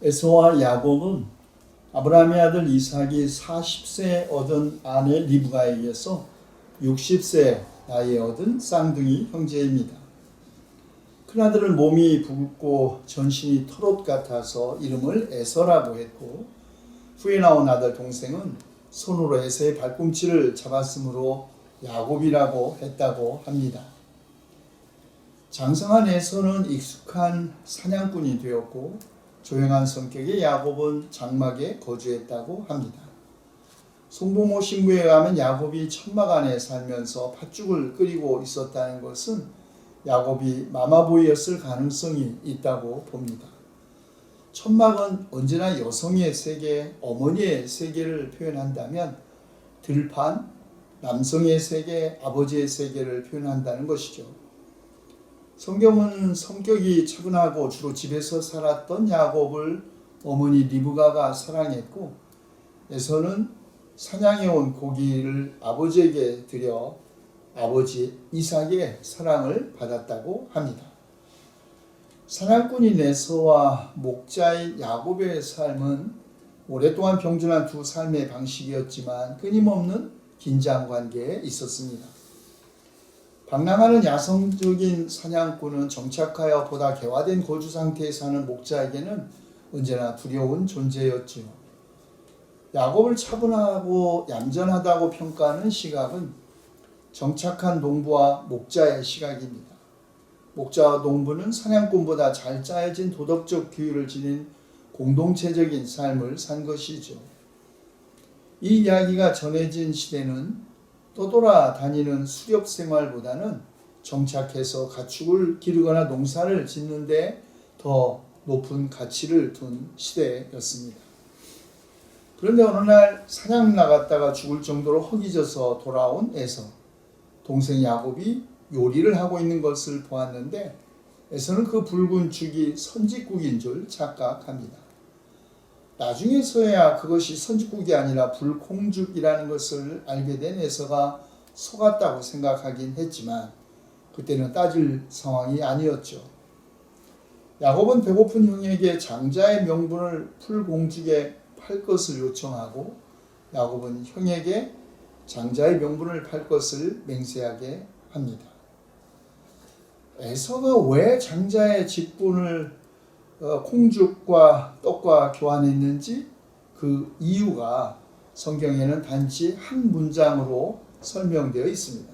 에서와 야곱은 아브라함의 아들 이삭이 40세 얻은 아내 리브가에 의해서 60세 나이에 얻은 쌍둥이 형제입니다. 큰아들은 몸이 붉고 전신이 털옷 같아서 이름을 에서라고 했고, 후에 나온 아들 동생은 손으로 에서의 발꿈치를 잡았으므로 야곱이라고 했다고 합니다. 장성한 에서는 익숙한 사냥꾼이 되었고, 조용한 성격의 야곱은 장막에 거주했다고 합니다. 송부모 신부에 의하면 야곱이 천막 안에 살면서 팥죽을 끓이고 있었다는 것은 야곱이 마마보이였을 가능성이 있다고 봅니다. 천막은 언제나 여성의 세계, 어머니의 세계를 표현한다면 들판, 남성의 세계, 아버지의 세계를 표현한다는 것이죠. 성경은 성격이 차분하고 주로 집에서 살았던 야곱을 어머니 리브가가 사랑했고, 에서는 사냥해온 고기를 아버지에게 드려 아버지 이삭의 사랑을 받았다고 합니다. 사냥꾼인 에서와 목자인 야곱의 삶은 오랫동안 병존한 두 삶의 방식이었지만 끊임없는 긴장 관계에 있었습니다. 방랑하는 야성적인 사냥꾼은 정착하여 보다 개화된 거주 상태에 사는 목자에게는 언제나 두려운 존재였지요. 야곱을 차분하고 얌전하다고 평가하는 시각은 정착한 농부와 목자의 시각입니다. 목자와 농부는 사냥꾼보다 잘 짜여진 도덕적 규율을 지닌 공동체적인 삶을 산 것이죠. 이 이야기가 전해진 시대는 떠돌아다니는 수렵 생활보다는 정착해서 가축을 기르거나 농사를 짓는데 더 높은 가치를 둔 시대였습니다. 그런데 어느 날 사냥 나갔다가 죽을 정도로 허기져서 돌아온 에서, 동생 야곱이 요리를 하고 있는 것을 보았는데 에서는 그 붉은 죽이 선짓국인 줄 착각합니다. 나중에서야 그것이 선짓국이 아니라 불콩죽이라는 것을 알게 된 에서가 속았다고 생각하긴 했지만 그때는 따질 상황이 아니었죠. 야곱은 배고픈 형에게 장자의 명분을 풀공죽에 팔 것을 요청하고, 야곱은 형에게 장자의 명분을 팔 것을 맹세하게 합니다. 에서가 왜 장자의 직분을 콩죽과 떡과 교환했는지 그 이유가 성경에는 단지 한 문장으로 설명되어 있습니다.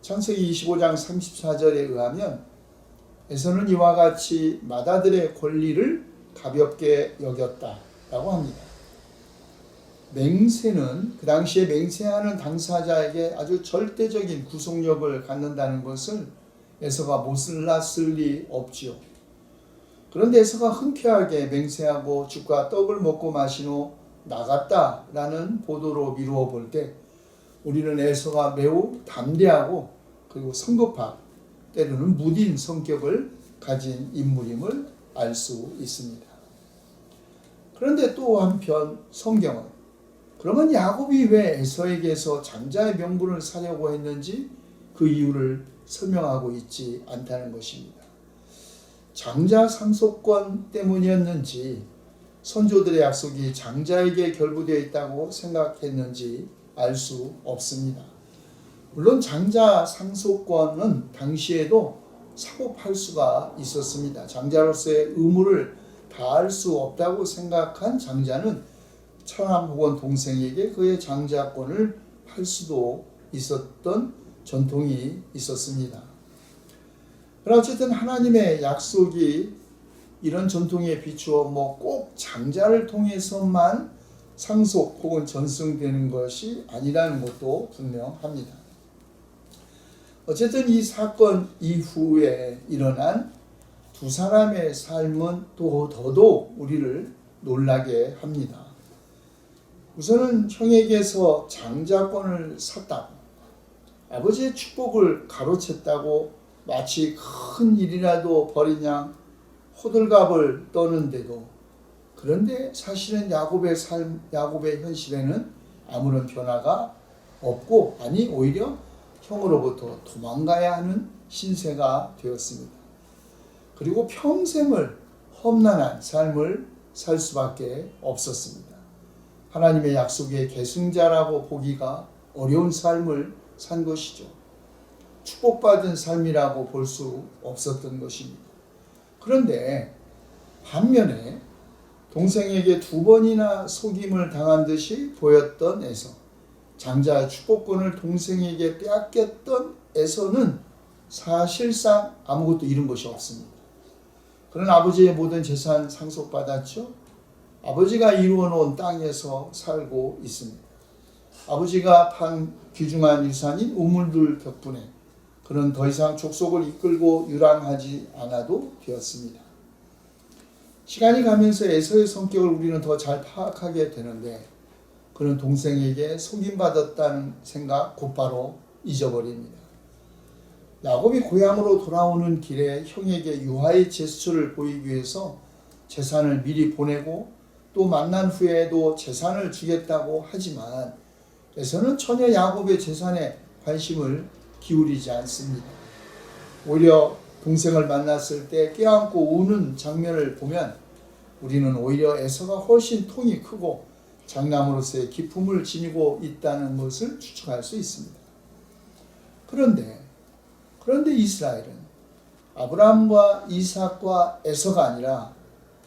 창세기 25장 34절에 의하면 에서는 이와 같이 맏아들의 권리를 가볍게 여겼다라고 합니다. 맹세는 그 당시에 맹세하는 당사자에게 아주 절대적인 구속력을 갖는다는 것을 에서가 몰랐을 리 없지요. 그런데 에서가 흔쾌하게 맹세하고 죽과 떡을 먹고 마신 후 나갔다라는 보도로 미루어 볼 때 우리는 에서가 매우 담대하고 그리고 성급한, 때로는 무딘 성격을 가진 인물임을 알 수 있습니다. 그런데 또 한편 성경은 그러면 야곱이 왜 에서에게서 장자의 명분을 사려고 했는지 그 이유를 설명하고 있지 않다는 것입니다. 장자 상속권 때문이었는지, 선조들의 약속이 장자에게 결부되어 있다고 생각했는지 알 수 없습니다. 물론 장자 상속권은 당시에도 사고 팔 수가 있었습니다. 장자로서의 의무를 다할 수 없다고 생각한 장자는 차남 혹은 동생에게 그의 장자권을 팔 수도 있었던 전통이 있었습니다. 그러나 어쨌든 하나님의 약속이 이런 전통에 비추어 꼭 장자를 통해서만 상속 혹은 전승되는 것이 아니라는 것도 분명합니다. 어쨌든 이 사건 이후에 일어난 두 사람의 삶은 또 더더욱 우리를 놀라게 합니다. 우선은 형에게서 장자권을 샀다고, 아버지의 축복을 가로챘다고 마치 큰 일이라도 벌인 양 호들갑을 떠는데도, 그런데 사실은 야곱의 삶, 야곱의 현실에는 아무런 변화가 없고, 아니 오히려 형으로부터 도망가야 하는 신세가 되었습니다. 그리고 평생을 험난한 삶을 살 수밖에 없었습니다. 하나님의 약속의 계승자라고 보기가 어려운 삶을 산 것이죠. 축복받은 삶이라고 볼 수 없었던 것입니다. 그런데 반면에 동생에게 2번이나 속임을 당한 듯이 보였던 에서, 장자의 축복권을 동생에게 빼앗겼던 에서는 사실상 아무것도 잃은 것이 없습니다. 그는 아버지의 모든 재산 상속받았죠. 아버지가 이루어 놓은 땅에서 살고 있습니다. 아버지가 판 귀중한 유산인 우물들 덕분에 그는 더 이상 족속을 이끌고 유랑하지 않아도 되었습니다. 시간이 가면서 에서의 성격을 우리는 더 잘 파악하게 되는데, 그는 동생에게 속임받았다는 생각 곧바로 잊어버립니다. 야곱이 고향으로 돌아오는 길에 형에게 유하의 제스처를 보이기 위해서 재산을 미리 보내고 또 만난 후에도 재산을 주겠다고 하지만, 에서는 전혀 야곱의 재산에 관심을 기울이지 않습니다. 오히려 동생을 만났을 때 껴안고 우는 장면을 보면 우리는 오히려 에서가 훨씬 통이 크고 장남으로서의 기품을 지니고 있다는 것을 추측할 수 있습니다. 그런데 이스라엘은 아브라함과 이삭과 에서가 아니라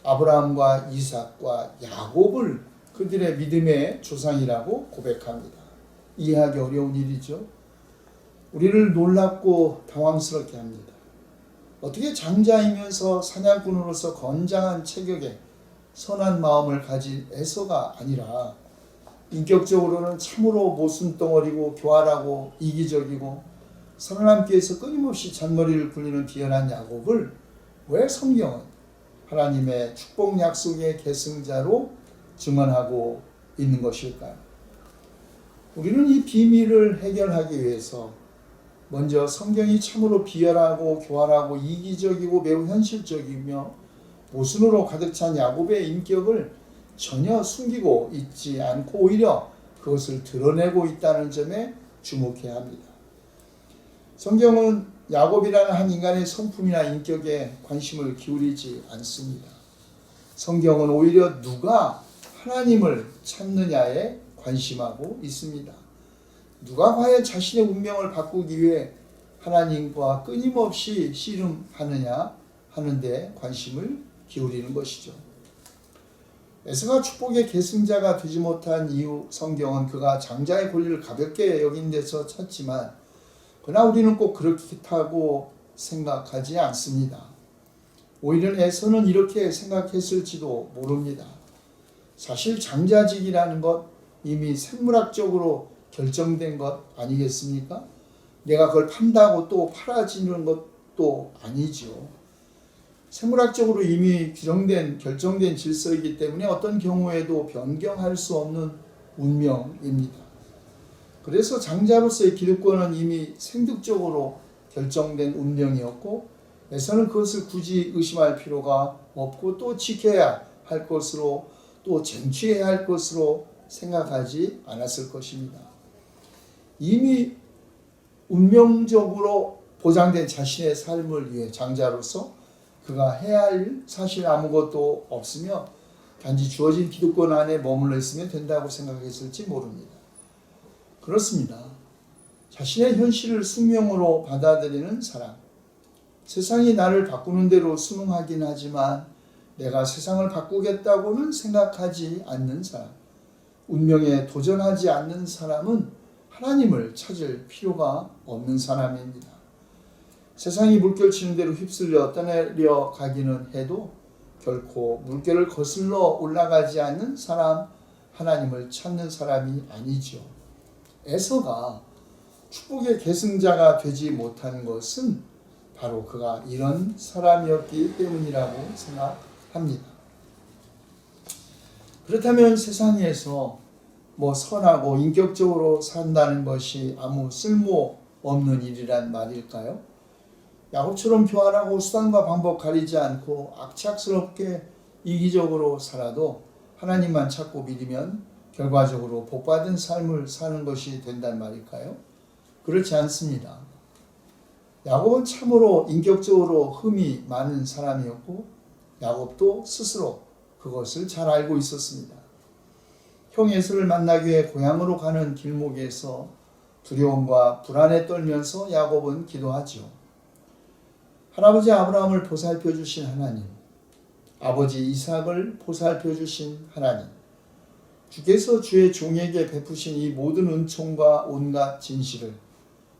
아브라함과 이삭과 야곱을 그들의 믿음의 조상이라고 고백합니다. 이해하기 어려운 일이죠. 우리를 놀랍고 당황스럽게 합니다. 어떻게 장자이면서 사냥꾼으로서 건장한 체격에 선한 마음을 가진 에서가 아니라 인격적으로는 참으로 모순덩어리고 교활하고 이기적이고 하나님께서 끊임없이 잔머리를 굴리는 비열한 야곱을 왜 성경은 하나님의 축복 약속의 계승자로 증언하고 있는 것일까요? 우리는 이 비밀을 해결하기 위해서 먼저 성경이 참으로 비열하고 교활하고 이기적이고 매우 현실적이며 모순으로 가득 찬 야곱의 인격을 전혀 숨기고 있지 않고 오히려 그것을 드러내고 있다는 점에 주목해야 합니다. 성경은 야곱이라는 한 인간의 성품이나 인격에 관심을 기울이지 않습니다. 성경은 오히려 누가 하나님을 찾느냐에 관심하고 있습니다. 누가 과연 자신의 운명을 바꾸기 위해 하나님과 끊임없이 씨름하느냐 하는 데 관심을 기울이는 것이죠. 에서가 축복의 계승자가 되지 못한 이유, 성경은 그가 장자의 권리를 가볍게 여긴 데서 찾지만, 그러나 우리는 꼭 그렇다고 생각하지 않습니다. 오히려 에서는 이렇게 생각했을지도 모릅니다. 사실 장자직이라는 것 이미 생물학적으로 결정된 것 아니겠습니까? 내가 그걸 판다고 또 팔아지는 것도 아니죠. 생물학적으로 이미 결정된 질서이기 때문에 어떤 경우에도 변경할 수 없는 운명입니다. 그래서 장자로서의 기득권은 이미 생득적으로 결정된 운명이었고, 에서는 그것을 굳이 의심할 필요가 없고 또 지켜야 할 것으로 또 쟁취해야 할 것으로 생각하지 않았을 것입니다. 이미 운명적으로 보장된 자신의 삶을 위해 장자로서 그가 해야 할 사실 아무것도 없으며 단지 주어진 기득권 안에 머물러 있으면 된다고 생각했을지 모릅니다. 그렇습니다. 자신의 현실을 숙명으로 받아들이는 사람, 세상이 나를 바꾸는 대로 순응하긴 하지만 내가 세상을 바꾸겠다고는 생각하지 않는 사람, 운명에 도전하지 않는 사람은 하나님을 찾을 필요가 없는 사람입니다. 세상이 물결치는 대로 휩쓸려 떠내려 가기는 해도 결코 물결을 거슬러 올라가지 않는 사람, 하나님을 찾는 사람이 아니죠. 에서가 축복의 계승자가 되지 못한 것은 바로 그가 이런 사람이었기 때문이라고 생각합니다. 그렇다면 세상에서 선하고 인격적으로 산다는 것이 아무 쓸모없는 일이란 말일까요? 야곱처럼 교활하고 수단과 방법 가리지 않고 악착스럽게 이기적으로 살아도 하나님만 찾고 믿으면 결과적으로 복받은 삶을 사는 것이 된단 말일까요? 그렇지 않습니다. 야곱은 참으로 인격적으로 흠이 많은 사람이었고, 야곱도 스스로 그것을 잘 알고 있었습니다. 형 에서를 만나기 위해 고향으로 가는 길목에서 두려움과 불안에 떨면서 야곱은 기도하지요. 할아버지 아브라함을 보살펴 주신 하나님, 아버지 이삭을 보살펴 주신 하나님, 주께서 주의 종에게 베푸신 이 모든 은총과 온갖 진실을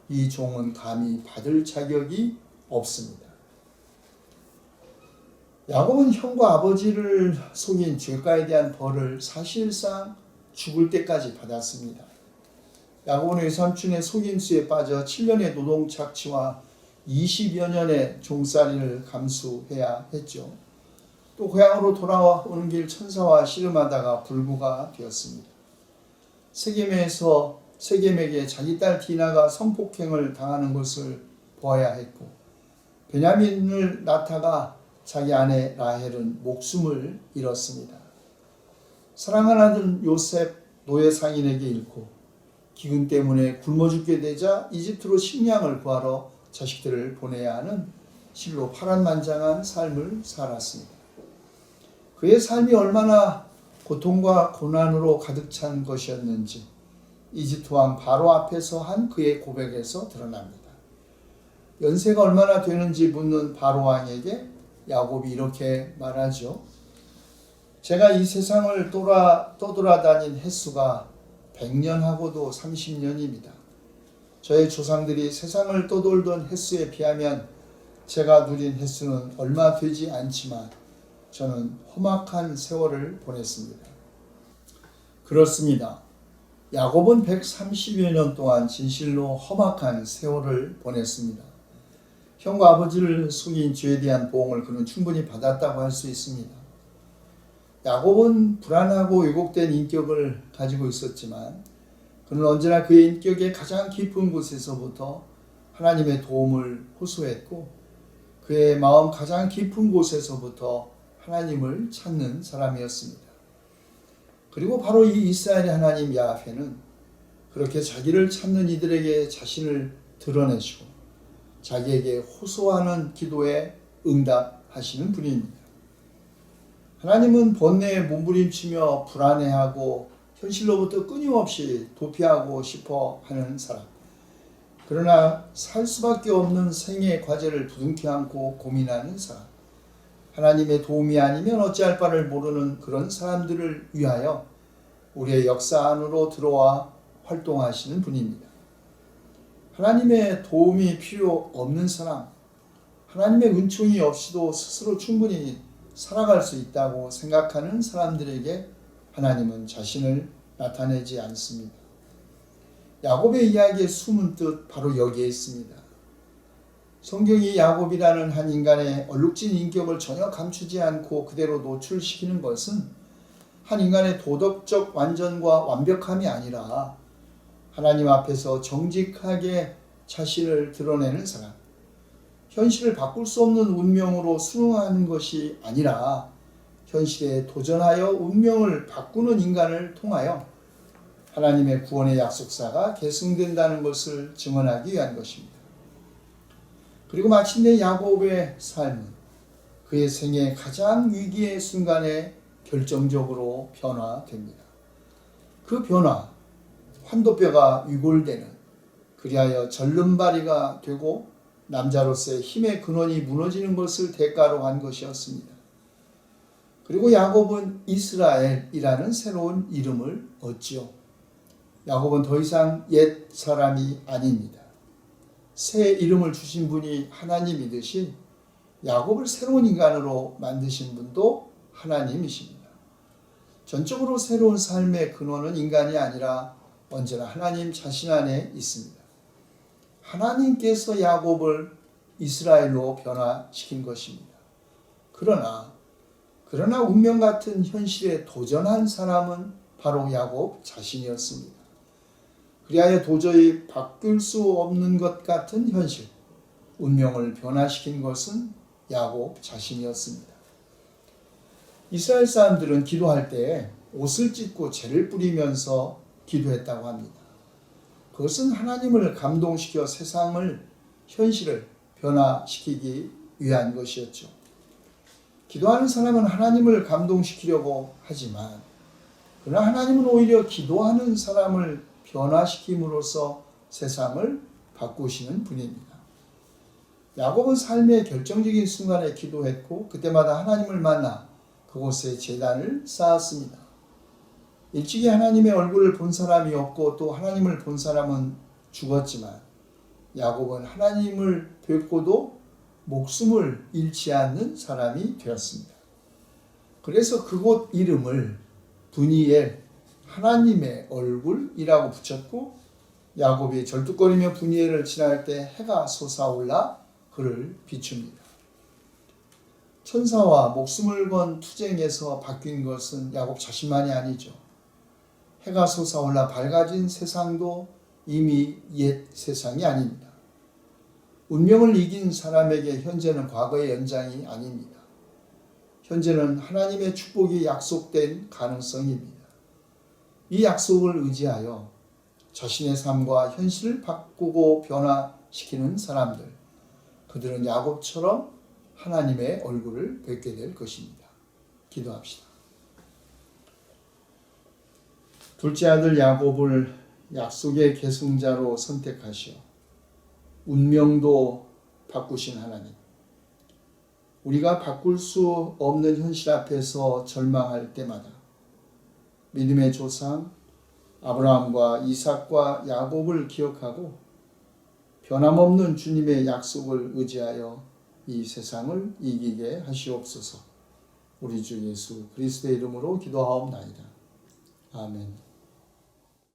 이 종은 감히 받을 자격이 없습니다. 야곱은 형과 아버지를 속인 죄가에 대한 벌을 사실상 죽을 때까지 받았습니다. 야곱은 외삼촌의 속임수에 빠져 7년의 노동착취와 20여 년의 종살이를 감수해야 했죠. 또 고향으로 돌아오는 길 천사와 씨름하다가 불구가 되었습니다. 세겜에게 자기 딸 디나가 성폭행을 당하는 것을 보아야 했고, 베냐민을 낳다가 자기 아내 라헬은 목숨을 잃었습니다. 사랑하는 아들 요셉 노예 상인에게 잃고 기근 때문에 굶어 죽게 되자 이집트로 식량을 구하러 자식들을 보내야 하는 실로 파란만장한 삶을 살았습니다. 그의 삶이 얼마나 고통과 고난으로 가득 찬 것이었는지 이집트 왕 바로 앞에서 한 그의 고백에서 드러납니다. 연세가 얼마나 되는지 묻는 바로 왕에게 야곱이 이렇게 말하죠. 제가 이 세상을 떠돌아다닌 횟수가 100년하고도 30년입니다. 저의 조상들이 세상을 떠돌던 횟수에 비하면 제가 누린 횟수는 얼마 되지 않지만 저는 험악한 세월을 보냈습니다. 그렇습니다. 야곱은 130여 년 동안 진실로 험악한 세월을 보냈습니다. 형과 아버지를 속인 죄에 대한 보응을 그는 충분히 받았다고 할 수 있습니다. 야곱은 불안하고 왜곡된 인격을 가지고 있었지만 그는 언제나 그의 인격의 가장 깊은 곳에서부터 하나님의 도움을 호소했고 그의 마음 가장 깊은 곳에서부터 하나님을 찾는 사람이었습니다. 그리고 바로 이 이스라엘의 하나님 야훼는 그렇게 자기를 찾는 이들에게 자신을 드러내시고 자기에게 호소하는 기도에 응답하시는 분입니다. 하나님은 번뇌에 몸부림치며 불안해하고 현실로부터 끊임없이 도피하고 싶어 하는 사람, 그러나 살 수밖에 없는 생의 과제를 부둥켜 안고 고민하는 사람, 하나님의 도움이 아니면 어찌할 바를 모르는 그런 사람들을 위하여 우리의 역사 안으로 들어와 활동하시는 분입니다. 하나님의 도움이 필요 없는 사람, 하나님의 은총이 없이도 스스로 충분히 살아갈 수 있다고 생각하는 사람들에게 하나님은 자신을 나타내지 않습니다. 야곱의 이야기의 숨은 뜻 바로 여기에 있습니다. 성경이 야곱이라는 한 인간의 얼룩진 인격을 전혀 감추지 않고 그대로 노출시키는 것은 한 인간의 도덕적 완전과 완벽함이 아니라 하나님 앞에서 정직하게 자신을 드러내는 사람, 현실을 바꿀 수 없는 운명으로 순응하는 것이 아니라 현실에 도전하여 운명을 바꾸는 인간을 통하여 하나님의 구원의 약속사가 계승된다는 것을 증언하기 위한 것입니다. 그리고 마침내 야곱의 삶은 그의 생애 가장 위기의 순간에 결정적으로 변화됩니다. 그 변화, 환도뼈가 위골되는, 그리하여 절름발이가 되고 남자로서의 힘의 근원이 무너지는 것을 대가로 한 것이었습니다. 그리고 야곱은 이스라엘이라는 새로운 이름을 얻지요. 야곱은 더 이상 옛 사람이 아닙니다. 새 이름을 주신 분이 하나님이듯이 야곱을 새로운 인간으로 만드신 분도 하나님이십니다. 전적으로 새로운 삶의 근원은 인간이 아니라 언제나 하나님 자신 안에 있습니다. 하나님께서 야곱을 이스라엘로 변화시킨 것입니다. 그러나 운명 같은 현실에 도전한 사람은 바로 야곱 자신이었습니다. 그리하여 도저히 바뀔 수 없는 것 같은 현실, 운명을 변화시킨 것은 야곱 자신이었습니다. 이스라엘 사람들은 기도할 때 옷을 찢고 재를 뿌리면서 기도했다고 합니다. 그것은 하나님을 감동시켜 세상을, 현실을 변화시키기 위한 것이었죠. 기도하는 사람은 하나님을 감동시키려고 하지만 그러나 하나님은 오히려 기도하는 사람을 변화시킴으로써 세상을 바꾸시는 분입니다. 야곱은 삶의 결정적인 순간에 기도했고 그때마다 하나님을 만나 그곳에 제단을 쌓았습니다. 일찍이 하나님의 얼굴을 본 사람이 없고 또 하나님을 본 사람은 죽었지만 야곱은 하나님을 뵙고도 목숨을 잃지 않는 사람이 되었습니다. 그래서 그곳 이름을 브니엘, 하나님의 얼굴이라고 붙였고 야곱이 절뚝거리며 브니엘을 지날 때 해가 솟아올라 그를 비춥니다. 천사와 목숨을 건 투쟁에서 바뀐 것은 야곱 자신만이 아니죠. 해가 솟아올라 밝아진 세상도 이미 옛 세상이 아닙니다. 운명을 이긴 사람에게 현재는 과거의 연장이 아닙니다. 현재는 하나님의 축복이 약속된 가능성입니다. 이 약속을 의지하여 자신의 삶과 현실을 바꾸고 변화시키는 사람들, 그들은 야곱처럼 하나님의 얼굴을 뵙게 될 것입니다. 기도합시다. 둘째 아들 야곱을 약속의 계승자로 선택하시어 운명도 바꾸신 하나님, 우리가 바꿀 수 없는 현실 앞에서 절망할 때마다 믿음의 조상 아브라함과 이삭과 야곱을 기억하고 변함없는 주님의 약속을 의지하여 이 세상을 이기게 하시옵소서. 우리 주 예수 그리스도의 이름으로 기도하옵나이다. 아멘.